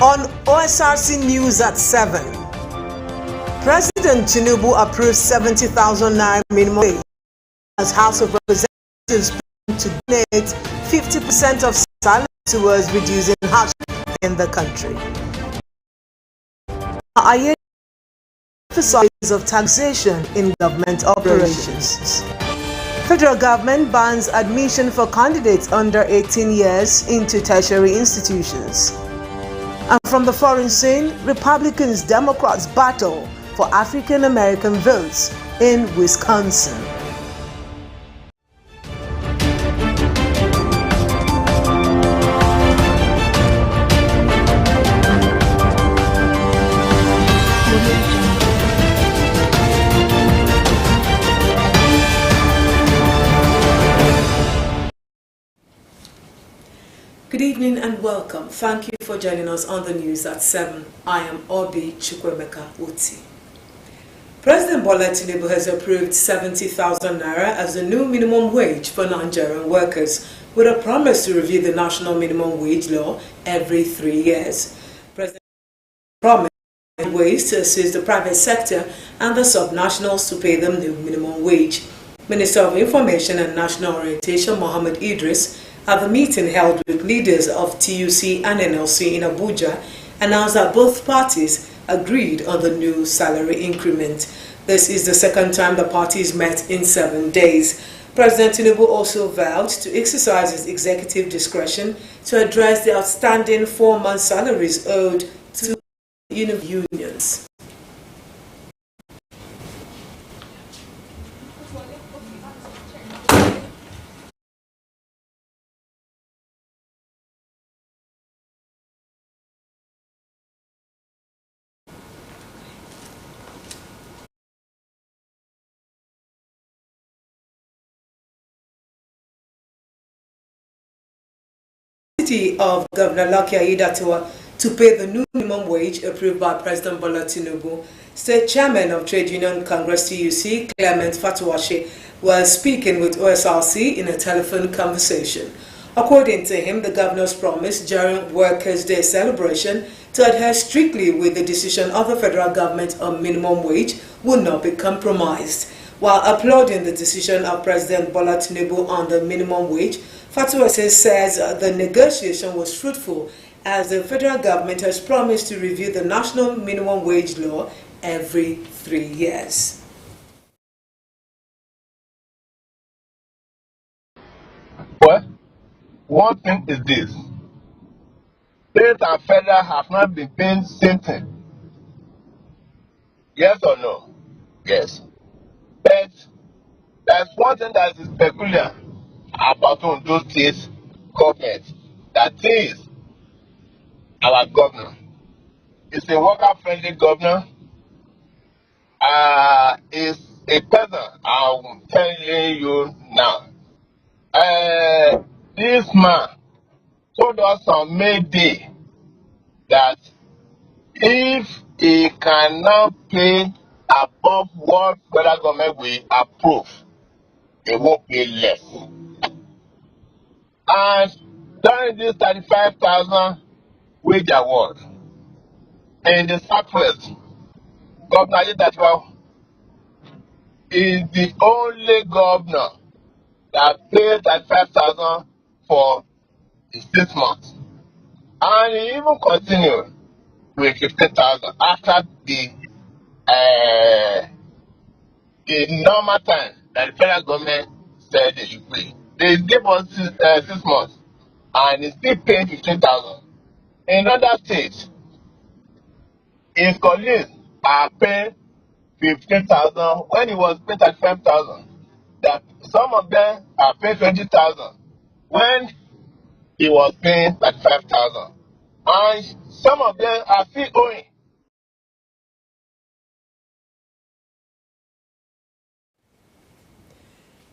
On Osrc News at 7, President Tinubu approved 70,000 naira minimum wage as House of Representatives to donate 50% of salary towards reducing hardship in the country. Aye emphasizes of taxation in government operations. Federal government bans admission for candidates under 18 years into tertiary institutions. And from the foreign scene, Republicans, Democrats battle for African American votes in Wisconsin. Good evening and welcome. Thank you for joining us on the news at 7. I am Obi Chukwemeka Uti. President Bola Tinubu has approved 70,000 naira as the new minimum wage for Nigerian workers, with a promise to review the national minimum wage law every 3 years. President promised ways to assist the private sector and the subnationals to pay them the minimum wage. Minister of Information and National Orientation Mohammed Idris, at the meeting held with leaders of TUC and NLC in Abuja, announced that both parties agreed on the new salary increment. This is the second time the parties met in 7 days. President Tinubu also vowed to exercise his executive discretion to address the outstanding 4-month salaries owed to unions. Of Governor Lucky Aiyedatiwa to pay the new minimum wage approved by President Bola Tinubu. State Chairman of Trade Union Congress TUC, Clement Fatuwashi, was speaking with Osrc in a telephone conversation. According to him, the governor's promise during Workers' Day celebration to adhere strictly with the decision of the federal government on minimum wage will not be compromised. While applauding the decision of President Bola Tinubu on the minimum wage, Fatuwashi says the negotiation was fruitful as the federal government has promised to review the national minimum wage law every 3 years. Well, one thing is this: state and federal have not been paying the same thing. Yes or no? Yes. But there's one thing that is peculiar about those states government. That is our governor. It's a worker-friendly governor. Is a person, I'm telling you now. This man told us on May Day that if he cannot pay above what federal government will approve, he won't pay less. And during this 35,000 wage award in the Southwest, Governor Aiyedatiwa is the only governor that paid 35,000 for the 6 months. And he even continued with 50,000 after the normal time that the federal government said they should pay. They gave us 6 months and he's still paying 15,000. In other states, his colleagues are paying 15,000 when he was paying 35,000. That some of them are paying 20,000 when he was paying 35,000, and some of them are still owing.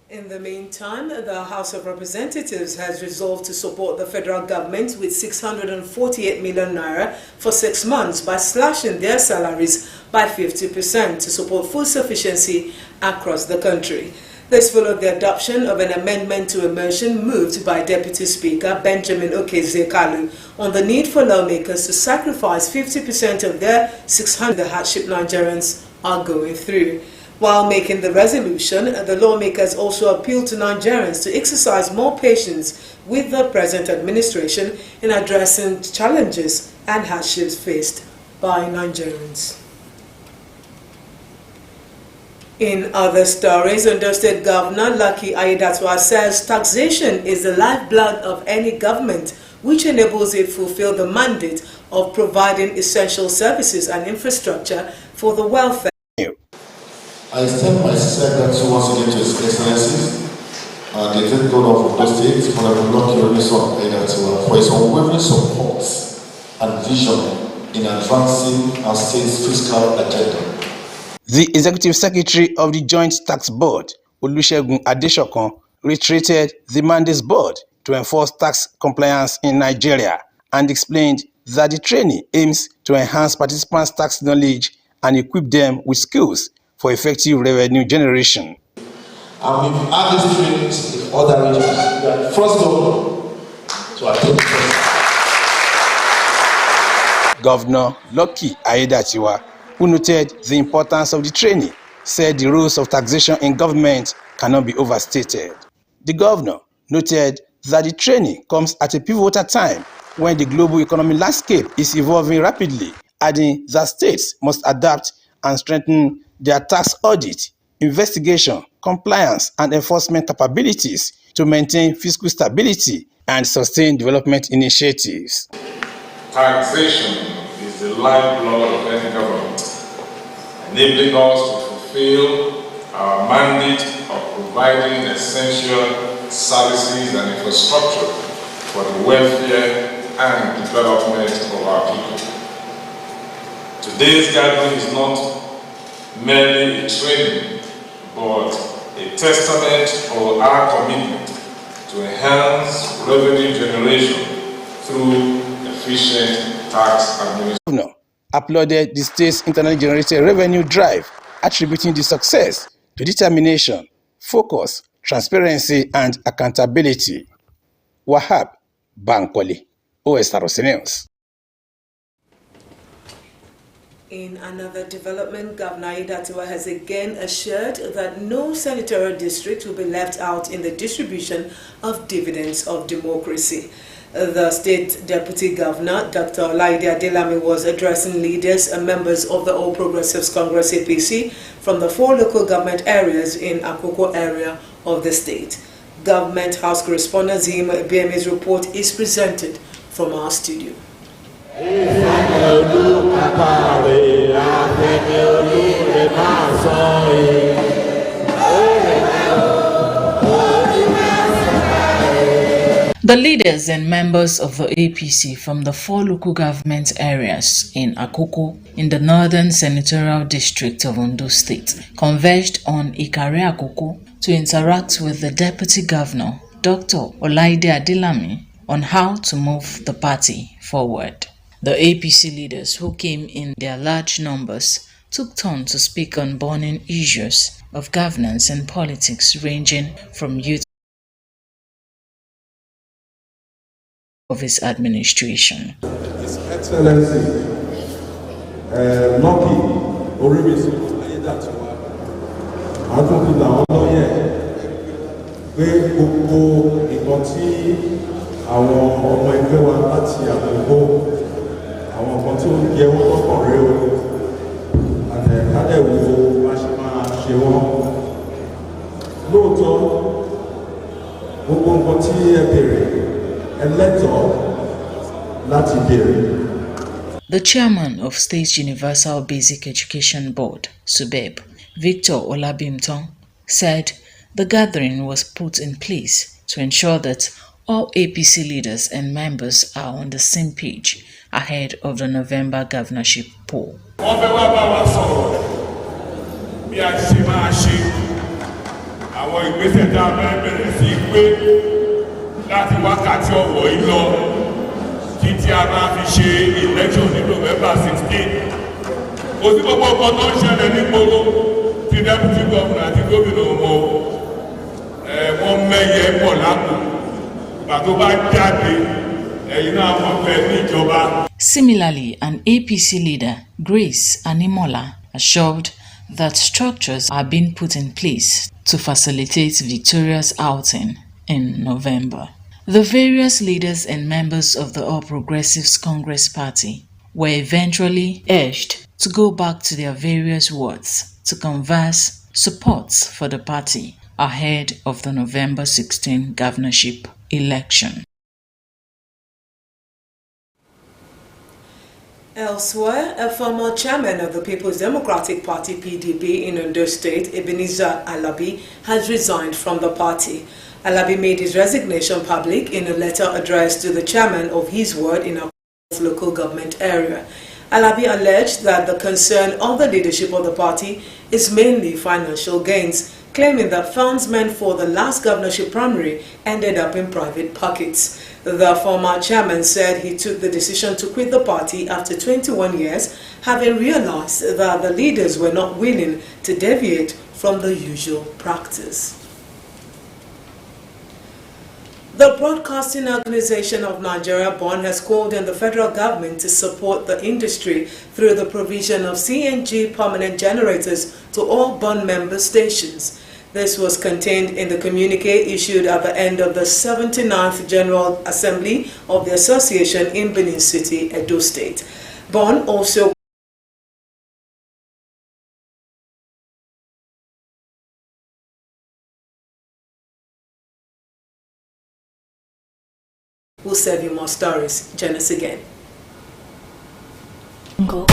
In the meantime, the House of Representatives has resolved to support the federal government with 648 million naira for 6 months by slashing their salaries by 50% to support food sufficiency across the country. This followed the adoption of an amendment to a motion moved by Deputy Speaker Benjamin Okezekalu on the need for lawmakers to sacrifice 50% of their 600 hardship Nigerians are going through. While making the resolution, the lawmakers also appealed to Nigerians to exercise more patience with the present administration in addressing challenges and hardships faced by Nigerians. In other stories, Ondo State Governor Lucky Aiyedatiwa says taxation is the lifeblood of any government, which enables it to fulfill the mandate of providing essential services and infrastructure for the welfare. I extend my sincere gratitude once again to His Excellencies, the Executive Governor of Ondo State, Honorable Lucky Aiyedatiwa, for his unwavering support and vision in advancing our state's fiscal agenda. The Executive Secretary of the Joint Tax Board, Olusegun Adeshokan, reiterated the mandate's board to enforce tax compliance in Nigeria and explained that the training aims to enhance participants' tax knowledge and equip them with skills for effective revenue generation. And we've had these trainings in other regions. We are the first governor to attend this. Governor Lucky Aiyedatiwa, who noted the importance of the training, said the rules of taxation in government cannot be overstated. The governor noted that the training comes at a pivotal time when the global economic landscape is evolving rapidly, adding that states must adapt and strengthen their tax audit, investigation, compliance, and enforcement capabilities to maintain fiscal stability and sustain development initiatives. Taxation is the lifeblood of any government, enabling us to fulfill our mandate of providing essential services and infrastructure for the welfare and development of our people. Today's gathering is not merely a training, but a testament of our commitment to enhance revenue generation through efficient tax administration. Governor applauded the state's internally generated revenue drive, attributing the success to determination, focus, transparency, and accountability. Wahab Bankole, Osrc News. In another development, Governor Aiyedatiwa has again assured that no senatorial district will be left out in the distribution of dividends of democracy. The State Deputy Governor, Dr. Olaide Adelami, was addressing leaders and members of the All Progressives Congress APC from the 4 local government areas in Akoko area of the state. Government House correspondent Zima BMA's report is presented from our studio. The leaders and members of the APC from the 4 local government areas in Akoko in the Northern Senatorial District of Ondo State converged on Ikare Akoko to interact with the Deputy Governor, Dr. Olaide Adelami, on how to move the party forward. The APC leaders, who came in their large numbers, took turn to speak on burning issues of governance and politics ranging from youth of his administration. His Excellency Lucky Aiyedatiwa, àtúntò làwọn lọ́yẹ̀ pé gbogbo nǹkan tí àwọn ọmọ ẹgbẹ́ wa láti àgbègbè àwọn nǹkan tí ó yẹ wọ́n lọ́kàn rẹ̀ o àtẹ̀kálẹ̀ wo bá ṣe máa ṣe wọ́n lóòótọ́ gbogbo nǹkan tí ẹ bèrè The chairman of State Universal Basic Education Board, SUBEB, Victor Olabimton, said the gathering was put in place to ensure that all APC leaders and members are on the same page ahead of the November governorship poll. Láti wákàtí ọ̀wọ̀ yìí lọ títí a máa fi ṣe election ní November 16. Kò sí gbogbo ọkọ̀ tó ń ṣẹlẹ̀ ní gbogbo ti deputy governor àti gómìnà ọmọ mẹ́yẹ pọ̀ lápò ìgbà tó bá jáde ẹ̀yin náà mọ̀ pé níjọba. Similarly, an APC leader, Grace Animola, assured that structures are being put in place to facilitate Victoria's outing in November. The various leaders and members of the All Progressives Congress Party were eventually urged to go back to their various wards to canvass support for the party ahead of the November 16 governorship election. Elsewhere, a former chairman of the People's Democratic Party (PDP) in Ondo State, Ebenezer Alabi, has resigned from the party. Alabi made his resignation public in a letter addressed to the chairman of his ward in a local government area. Alabi alleged that the concern of the leadership of the party is mainly financial gains, claiming that funds meant for the last governorship primary ended up in private pockets. The former chairman said he took the decision to quit the party after 21 years, having realized that the leaders were not willing to deviate from the usual practice. The Broadcasting Organization of Nigeria, BON, has called on the federal government to support the industry through the provision of CNG permanent generators to all BON member stations. This was contained in the communique issued at the end of the 79th General Assembly of the Association in Benin City, Edo State. BON also will serve you more stories. Join us again. Go.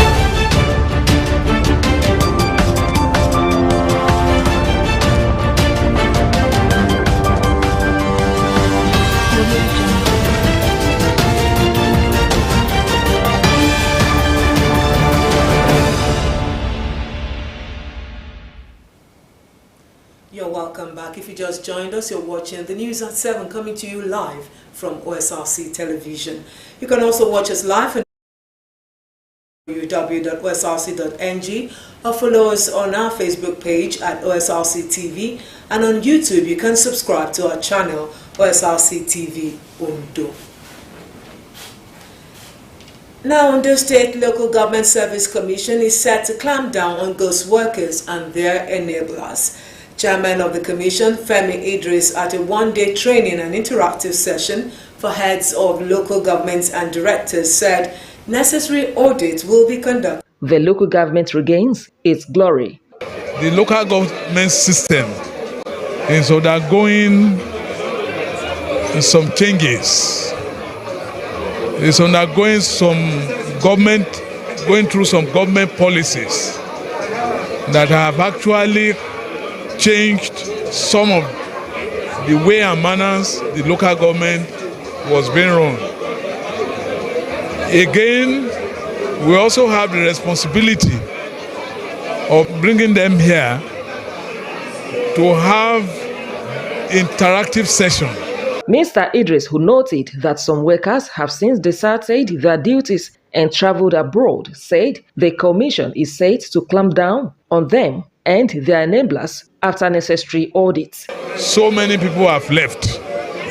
You're welcome back. If you just joined us, you're watching the news at 7 coming to you live from Osrc Television. You can also watch us live on www.osrc.ng or follow us on our Facebook page at Osrc TV, and on YouTube you can subscribe to our channel Osrc TV Ondo. Now, Ondo State Local Government Service Commission is set to clamp down on ghost workers and their enablers. Chairman of the Commission, Femi Idris, at a one-day training and interactive session for heads of local governments and directors, said necessary audits will be conducted. The local government regains its glory. The local government system is undergoing some changes. It's undergoing going through some government policies that have actually changed some of the way and manners the local government was being run. Again, we also have the responsibility of bringing them here to have interactive session. Mr. Idris, who noted that some workers have since deserted their duties and traveled abroad, said the commission is set to clamp down on them and their enablers after necessary audits. So many people have left,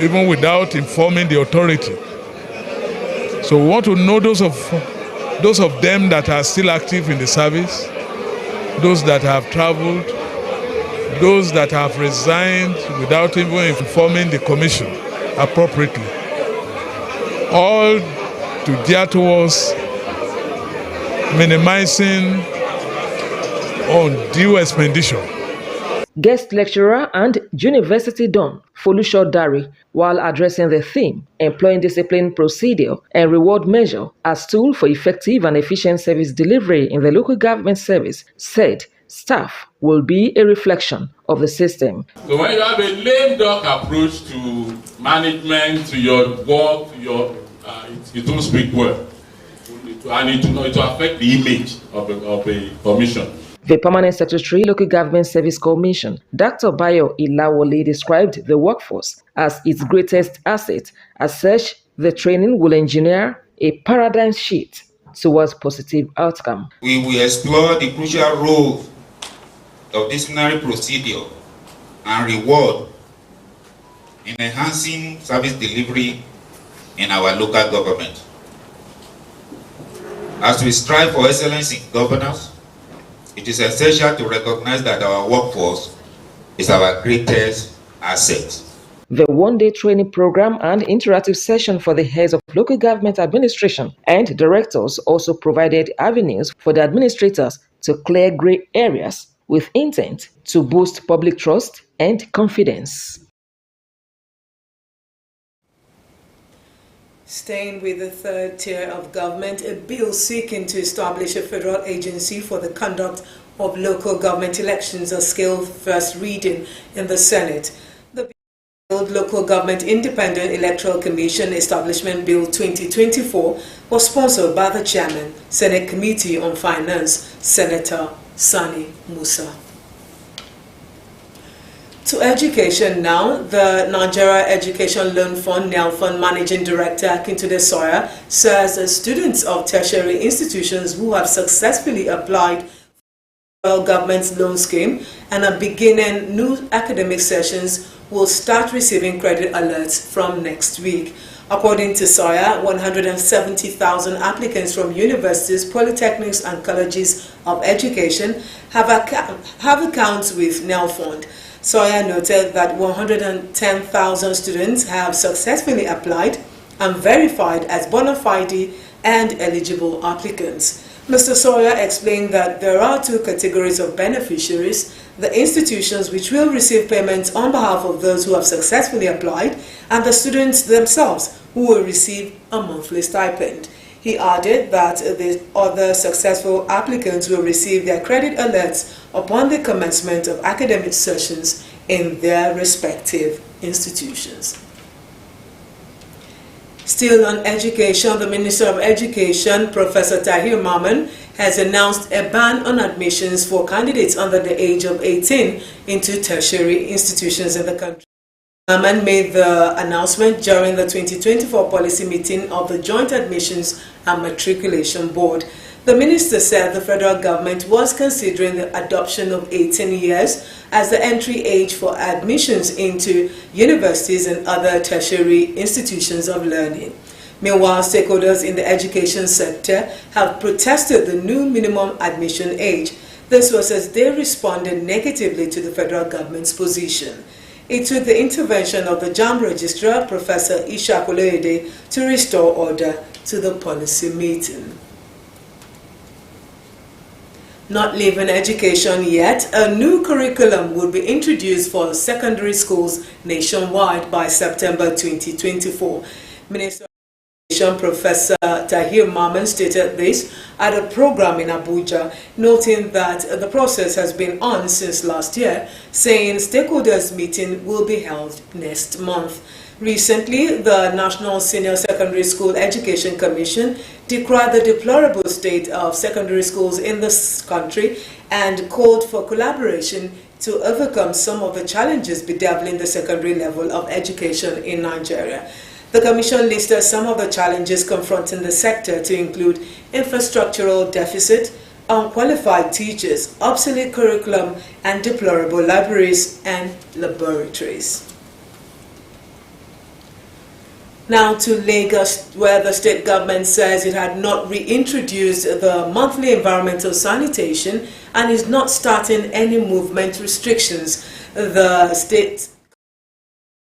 even without informing the authority. So we want to know those of them that are still active in the service, those that have traveled, those that have resigned without even informing the commission appropriately. All to gear towards minimizing undue expenditure. Guest lecturer and university don Folusho Dari, while addressing the theme, employing discipline procedure and reward measure as tool for effective and efficient service delivery in the local government service, said staff will be a reflection of the system. So when you have a lame duck approach to management, to your work, it won't speak well, and it will affect the image of a commission. The Permanent Secretary, Local Government Service Commission, Dr. Bayo Ilawole, described the workforce as its greatest asset. As such, the training will engineer a paradigm shift towards positive outcome. We will explore the crucial role of disciplinary procedure and reward in enhancing service delivery in our local government. As we strive for excellence in governance, it is essential to recognize that our workforce is our greatest asset. The one-day training program and interactive session for the heads of local government administration and directors also provided avenues for the administrators to clear gray areas with intent to boost public trust and confidence. Staying with the third tier of government, a bill seeking to establish a federal agency for the conduct of local government elections are scaled first reading in the Senate. The Local Government Independent Electoral Commission Establishment Bill 2024 was sponsored by the Chairman, Senate Committee on Finance, Senator Sani Musa. To education now, the Nigeria Education Loan Fund (NELFund) Managing Director Akintunde Sawyer says that students of tertiary institutions who have successfully applied for the government's loan scheme and are beginning new academic sessions will start receiving credit alerts from next week. According to Sawyer, 170,000 applicants from universities, polytechnics and colleges of education have accounts with NELFund. Sawyer noted that 110,000 students have successfully applied and verified as bona fide and eligible applicants. Mr. Sawyer explained that there are two categories of beneficiaries: the institutions which will receive payments on behalf of those who have successfully applied, and the students themselves who will receive a monthly stipend. He added that the other successful applicants will receive their credit alerts upon the commencement of academic sessions in their respective institutions. Still on education, the Minister of Education, Professor Tahir Maman, has announced a ban on admissions for candidates under the age of 18 into tertiary institutions in the country. Maman made the announcement during the 2024 policy meeting of the Joint Admissions and Matriculation Board. The minister said the federal government was considering the adoption of 18 years as the entry age for admissions into universities and other tertiary institutions of learning. Meanwhile, stakeholders in the education sector have protested the new minimum admission age. This was as they responded negatively to the federal government's position. It took the intervention of the JAMB Registrar, Professor Isha Koloede, to restore order to the policy meeting. Not leaving education yet, a new curriculum will be introduced for secondary schools nationwide by September 2024. Minister of Education Professor Tahir Maman stated this at a program in Abuja, noting that the process has been on since last year, saying stakeholders meeting will be held next month. Recently, the National Senior Secondary School Education Commission decried the deplorable state of secondary schools in this country and called for collaboration to overcome some of the challenges bedeviling the secondary level of education in Nigeria. The Commission listed some of the challenges confronting the sector to include infrastructural deficit, unqualified teachers, obsolete curriculum, and deplorable libraries and laboratories. Now to Lagos, where the state government says it had not reintroduced the monthly environmental sanitation and is not starting any movement restrictions. The state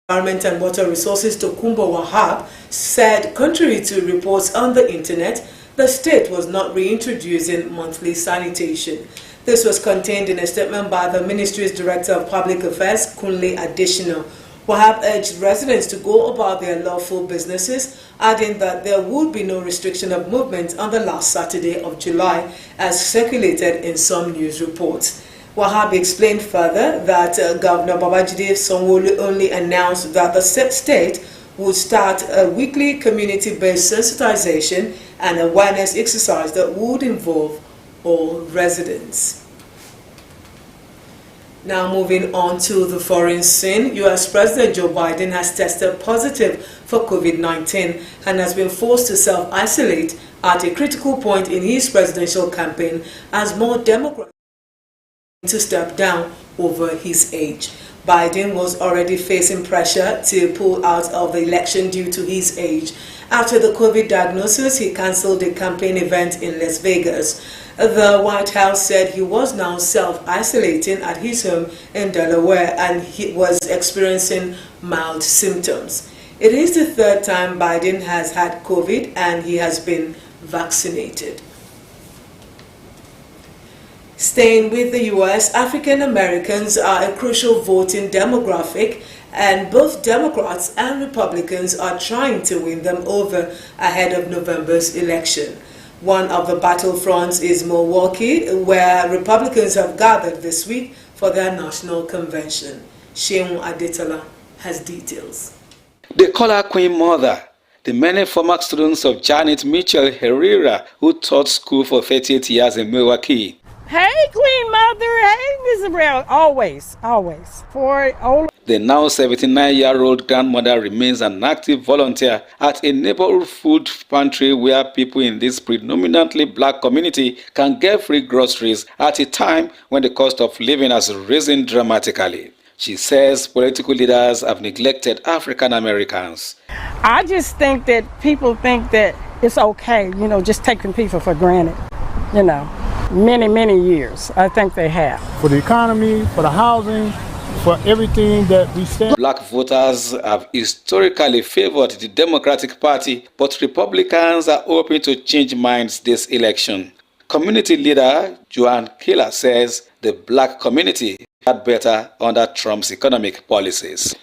Environment and Water Resources Tokumbo Wahab said, contrary to reports on the internet, the state was not reintroducing monthly sanitation. This was contained in a statement by the ministry's Director of Public Affairs, Kunle Adesina. Wahab urged residents to go about their lawful businesses, adding that there would be no restriction of movement on the last Saturday of July, as circulated in some news reports. Wahab explained further that Governor Babajide Sanwo-Olu only announced that the state would start a weekly community-based sensitization and awareness exercise that would involve all residents. Now moving on to the foreign scene, U.S. President Joe Biden has tested positive for COVID-19 and has been forced to self-isolate at a critical point in his presidential campaign as more Democrats to step down over his age. Biden was already facing pressure to pull out of the election due to his age. After the COVID diagnosis, he cancelled a campaign event in Las Vegas. The White House said he was now self-isolating at his home in Delaware and he was experiencing mild symptoms. It is the third time Biden has had COVID and he has been vaccinated. Staying with the U.S., African Americans are a crucial voting demographic, and both Democrats and Republicans are trying to win them over ahead of November's election. One of the battlefronts is Milwaukee, where Republicans have gathered this week for their national convention. Sheung Adetola has details. They call her Queen Mother. The many former students of Janet Mitchell Herrera, who taught school for 38 years in Milwaukee. Hey, Queen Mother. Hey, Miss Brown. Always. For old. The now 79-year-old grandmother remains an active volunteer at a neighborhood food pantry where people in this predominantly black community can get free groceries at a time when the cost of living has risen dramatically. She says political leaders have neglected African Americans. I just think that people think that it's okay, just taking people for granted, many years. I think they have. For the economy, for the housing, for everything that we stand. Black voters have historically favored the Democratic Party, but Republicans are hoping to change minds this election. Community leader Joanne Keller says the black community had better under Trump's economic policies.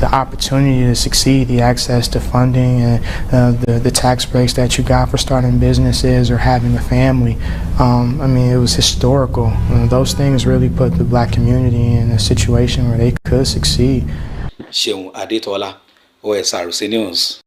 The opportunity to succeed, the access to funding, and the tax breaks that you got for starting businesses or having a family, it was historical. Those things really put the black community in a situation where they could succeed. Sheung Adetola, Osrc News.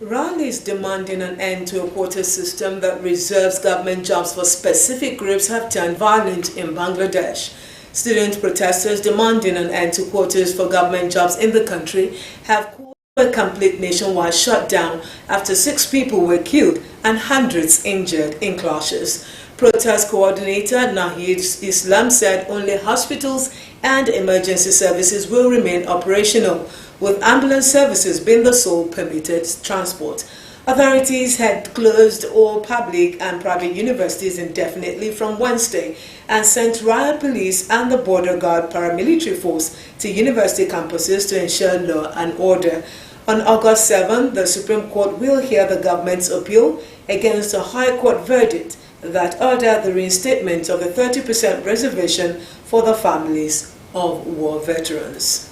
Rallies demanding an end to a quota system that reserves government jobs for specific groups have turned violent in Bangladesh. Student protesters demanding an end to quotas for government jobs in the country have called for a complete nationwide shutdown after 6 people were killed and hundreds injured in clashes. Protest coordinator Nahid Islam said only hospitals and emergency services will remain operational, with ambulance services being the sole permitted transport. Authorities had closed all public and private universities indefinitely from Wednesday and sent riot police and the border guard paramilitary force to university campuses to ensure law and order. On August 7, the Supreme Court will hear the government's appeal against a High Court verdict that ordered the reinstatement of a 30% reservation for the families of war veterans.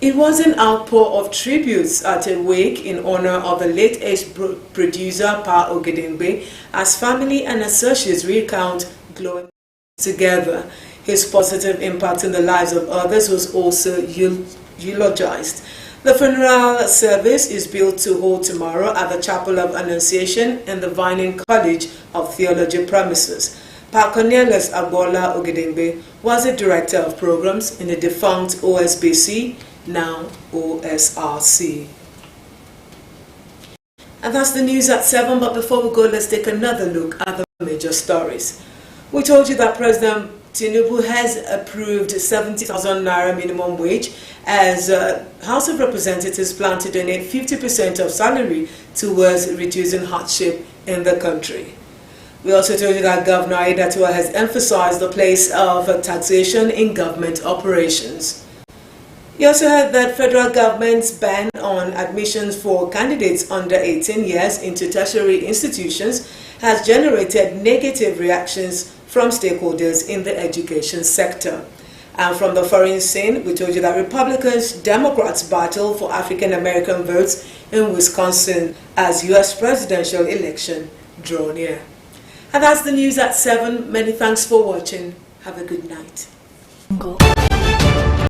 It was an outpour of tributes at a wake in honor of the late age producer Pa Ogedengbe as family and associates recount glowing together. His positive impact in the lives of others was also eulogized. The funeral service is built to hold tomorrow at the Chapel of Annunciation in the Vining College of Theology premises. Pa Cornelius Agbola Ogedengbe was the director of programs in the defunct OSBC, now OSRC. And that's the news at 7, but before we go, let's take another look at the major stories. We told you that President Tinubu has approved 70,000 naira minimum wage as House of Representatives plan to donate 50% of salary towards reducing hardship in the country. We also told you that Governor Aiyedatiwa has emphasized the place of taxation in government operations. You also heard that federal government's ban on admissions for candidates under 18 years into tertiary institutions has generated negative reactions from stakeholders in the education sector. And from the foreign scene, we told you that Republicans, Democrats battle for African American votes in Wisconsin as U.S. presidential election draw near. And that's the news at 7. Many thanks for watching. Have a good night.